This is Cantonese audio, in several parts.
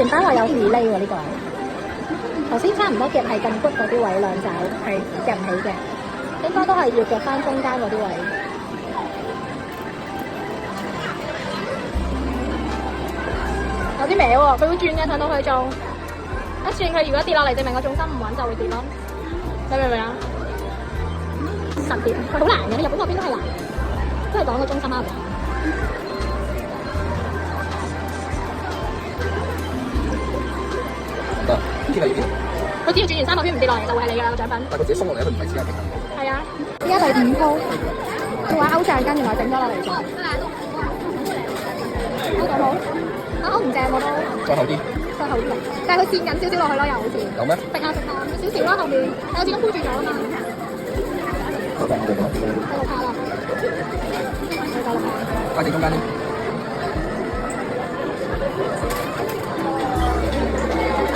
全班話有 delay 喎呢個。頭先差唔多夾係近骨嗰啲位兩爪，係夾唔起嘅，應該都係要夾翻中間嗰啲位。有啲歪喎，佢會轉嘅，上到去仲一轉佢如果跌落嚟，證明個重心唔穩就會跌咯。你明唔明啊？實跌，佢好難嘅，日本嗰邊都係難，都係講個中心啊。得，呢個要佢只要轉完300圈唔跌落嚟，就會係你嘅個獎品。但係佢自己鬆落嚟，佢唔係自己平衡。係啊，依家第5鋪，佢話勾橡筋，原來整咗落嚟咗。勾到冇？勾唔正我都。再後啲。再後啲嘅，但係佢跣緊少少落去咯，又好似。有咩？逼下少少啦，後面有始終箍住咗啊嘛。繼續拍啦，繼續拍。快啲中間啲。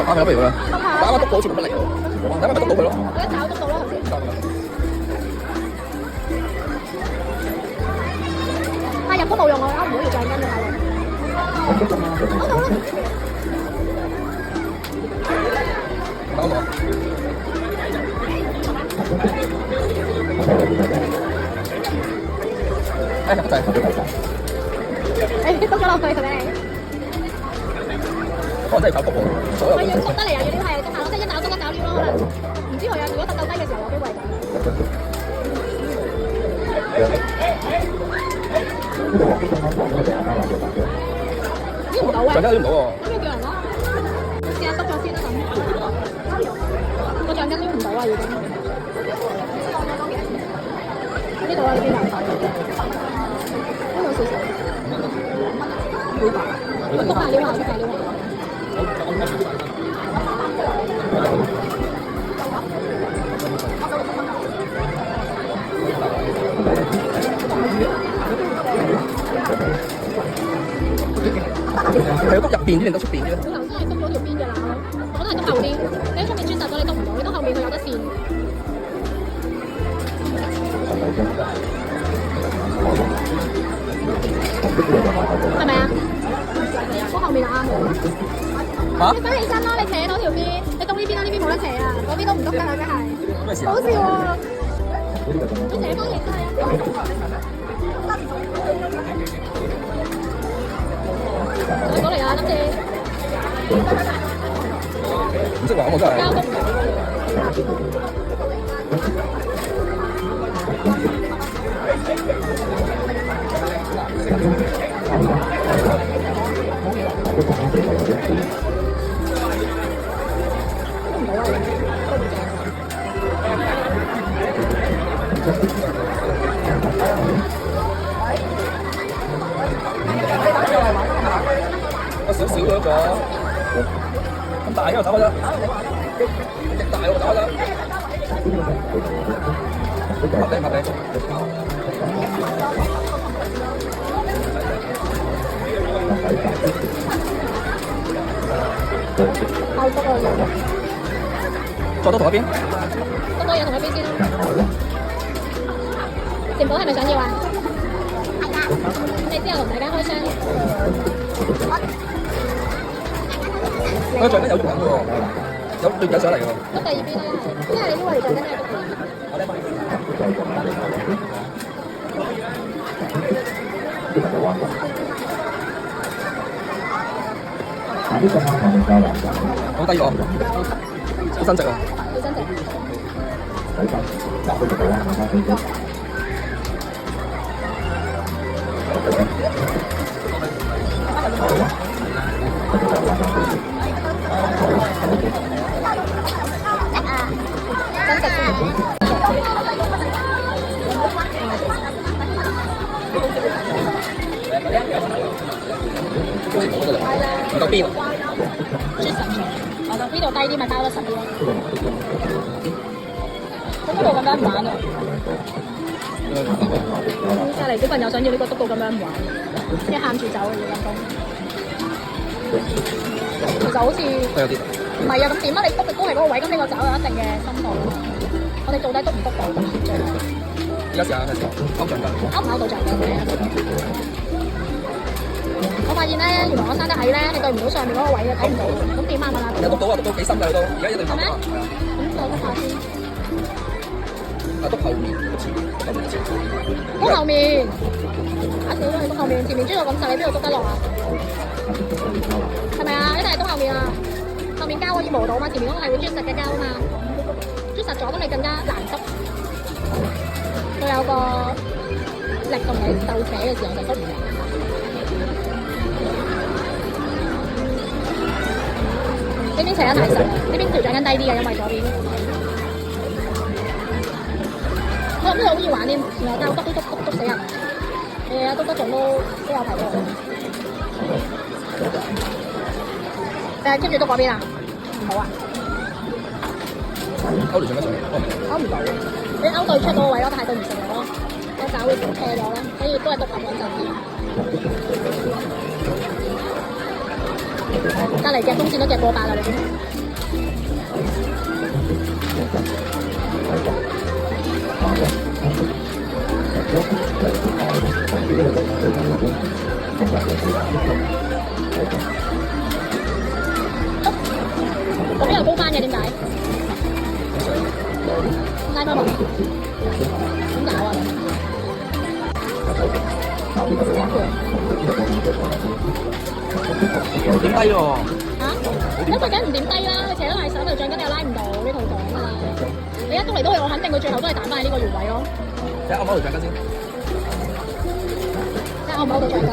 打咪不如啦，打啱篤到好似冇乜力喎，打咪咪篤到佢咯。我一爪篤到啦頭先。但係入都冇用，我勾唔到條橡筋嘅係。勾到啦！打到。哎，就係。誒，篤咗落去係咪？可能真係靠篤喎，所有。係要篤得嚟啊！要呢係篤下咯，即係一爪篤一爪撩咯，可能唔知佢啊。如果揼到低嘅時候有機會咁。撩唔到嘅。橡筋撩唔到喎。咁要叫人咯，試下篤咗先啦咁。個橡筋撩唔到啊，已經。呢度啊，呢邊有手。呢度少少。篤下撩下，篤下撩下。係要篤入邊啲定篤出邊啲咧？佢頭先係篤咗條邊嘅啦，我都係篤後邊。你喺出面穿實咗，你篤唔到，你篤後面佢有得線。係咪啊？篤後面就啱嘅。嚇？你翻起身咯，你扯到條邊，你篤呢邊啦，呢邊冇得扯啊，嗰邊都唔篤㗎啦，真係。咩事啊？好笑喎！你扯翻嚟真係。過嚟啊，今次。唔識玩我真係。交督。有少少嗰個，咁大嘅我走開啦，極大我走開啦，拍地拍地。好多個嘢。再多同一邊。多嘢同一邊先啦。甜寶係咪想要啊？你之後同大家開箱。個橡筋有轉緊嘅喎，有對緊上嚟嘅喎。篤第二邊啦，因為你因為橡筋係篤第二邊。好低喎，好伸直喎。好伸直。伸直先。唔夠邊喎？轉實咗，我就呢度低啲咪包得實啲咯。咁篤到咁樣唔玩喎。隔離小朋友想要呢個篤到咁樣唔玩，一喊住走嘅要陰功。其實好似都有啲。唔係啊，咁點啊？你篤嘅都係嗰個位，咁呢個爪有一定嘅深度。我哋到底篤唔篤到？而家試下勾橡筋。勾唔勾到橡筋嘅？我發現咧，原來我生得矮咧，係對唔到上面嗰個位嘅，睇唔到。咁點啊？問下而家篤到啊，篤到幾深㗎都，而家一定係咩？係啊。咁我篤下先。啊，篤後面，篤前面，篤後面前。篤後面。打死咗你篤後面，前面豬肉咁細，你邊度篤得落啊？係咪啊？一定係篤後面啊！後面膠可以磨到嘛，前面嗰個係會啜實嘅膠啊嘛，啜實咗咁你更加難篤。佢有個力同你鬥扯嘅時候就篤唔到。呢邊扯得太實，呢邊條橡筋低啲嘅，因為左邊。我諗呢度好易玩添，然後膠篤死人。誒，篤得仲都有排做。誒，keep 住篤嗰邊啊！唔好啊！勾住做乜上嚟？勾唔到，你勾對出嗰個位咯，但係對唔成咯，個架會斜咗咯，所以都係篤咁穩陣啲。隔離夾風扇都夾過8啦，你知？嗰邊又高翻嘅，點解？拉翻落，點搞啊？點低喎？嚇？咁佢梗唔點低啦，佢扯得太實，條橡筋又拉唔到，呢套講啊！你一篤嚟篤去，我肯定佢最後都係彈翻喺呢個原位咯。睇下我摸條橡筋先。睇下我摸到橡筋，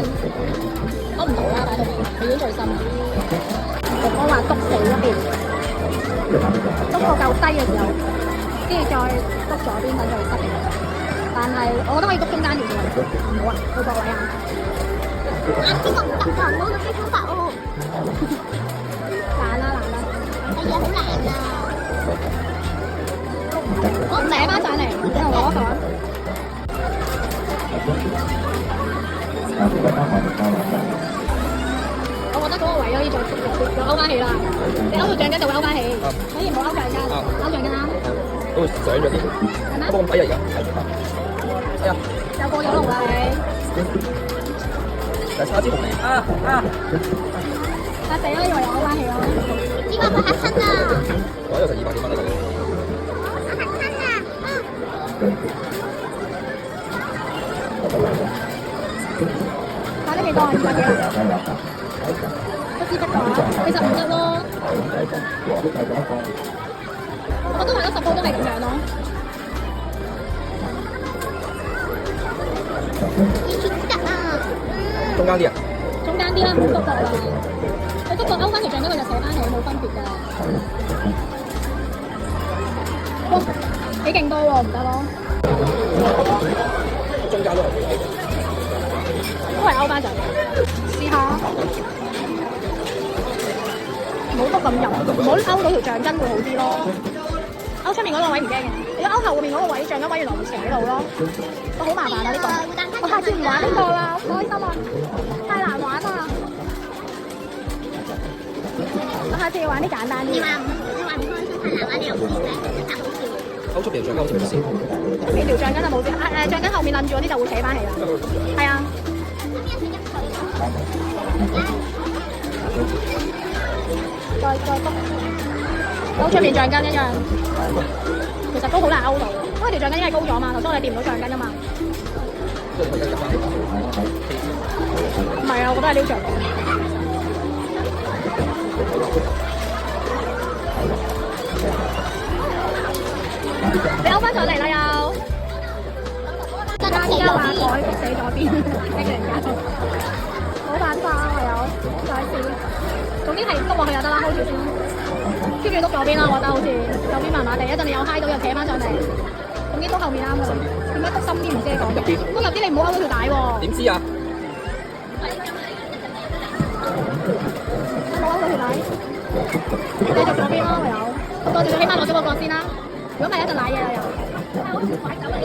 摸唔到啦，擺到邊？佢已經最深啦。我話篤死嗰邊，篤到夠低嘅時候，跟住再篤左邊等佢濕。但係我覺得可以篤中間條線，唔好啊，去角位啊！啊，呢個唔得㗎，冇咗啲方法喎。難啦，哎呀，好難啊！我扯翻上嚟，你同我講。我覺得嗰個位可以再縮入啲，又勾翻起啦。你勾到橡筋就會勾翻起，所以唔好勾橡筋，勾橡筋啦。都會上咗啲。係咩？不過咁睇啊而家。哎呀！又過咗龍啦你。就差支紅嚟。嚇死啦！以為我勾翻起咯。呢個佢嚇親啊！我有成200幾蚊啦，我嚇親啊！打得幾多啊？200幾啊？不知不覺啊，其實唔得咯。我都係咯，10鋪都係咁樣咯。完全唔得啊！中間啲啊？中間啲啦，唔好篤角啦。你篤角勾翻條橡筋，佢就扯翻起，冇分別㗎。哇，幾勁多喎，唔得咯。中間都係幾好。都係勾翻上嚟，試下。唔好篤咁入，唔好勾到條橡筋會好啲咯。勾出面嗰個位唔驚嘅，你勾後面嗰個位橡筋位原來會扯到咯。我好麻煩啊呢個，我下次唔玩呢個啦，唔開心啊，太難玩啦。我下次要玩啲簡單啲。你話唔開心太難玩，你又唔知咩，真係好笑。勾出條橡筋好似冇事。出面條橡筋就冇事，橡筋後面攆住嗰啲就會扯翻起啦。係啊。再篤，勾出面橡筋一樣，其實都好難勾到，因為條橡筋已經係高咗嘛，頭先我哋掂唔到橡筋啊嘛。唔係啊，我覺得係撩著到。你勾翻上嚟啦又。而家話改篤死咗邊，一個人家冇辦法唯有再試。總之係篤落去就得啦，開住先。跟住篤左邊啦，我覺得好似右邊麻麻地，一陣你有嗨到又扯翻上嚟。總之篤後面啱㗎啦。點解篤深啲唔知你講？篤入啲你唔好勾到條帶喎。點知啊？冇勾到條帶，繼續左邊咯，唯有。篤多少少，起碼落咗個角先啦。如果唔係一陣瀨嘢啦又。好似快走啊你！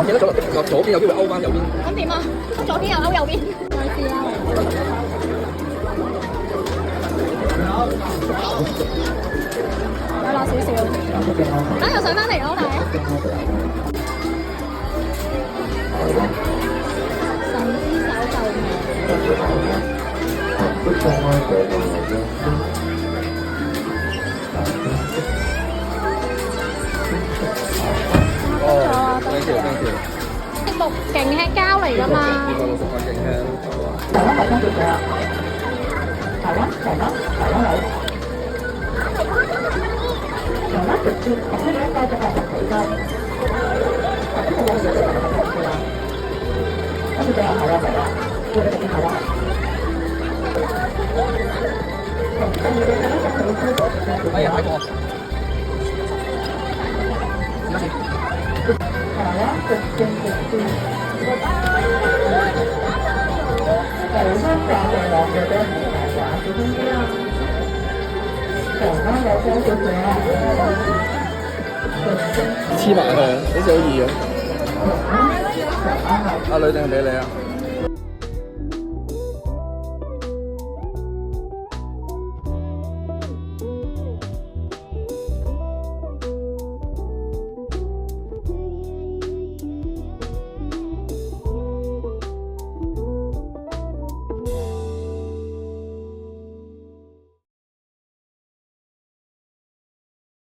記得咗左邊有機會勾翻右邊。咁點啊？左邊又勾右邊。再試啦。再落少少。啊，又上翻嚟咯，係。神之手救命。哦，thank you，thank you。啲木勁輕膠嚟㗎嘛。呢個老實講勁輕。哎呀，睇過。黐埋佢，好似好易咁。阿女定係俾你啊？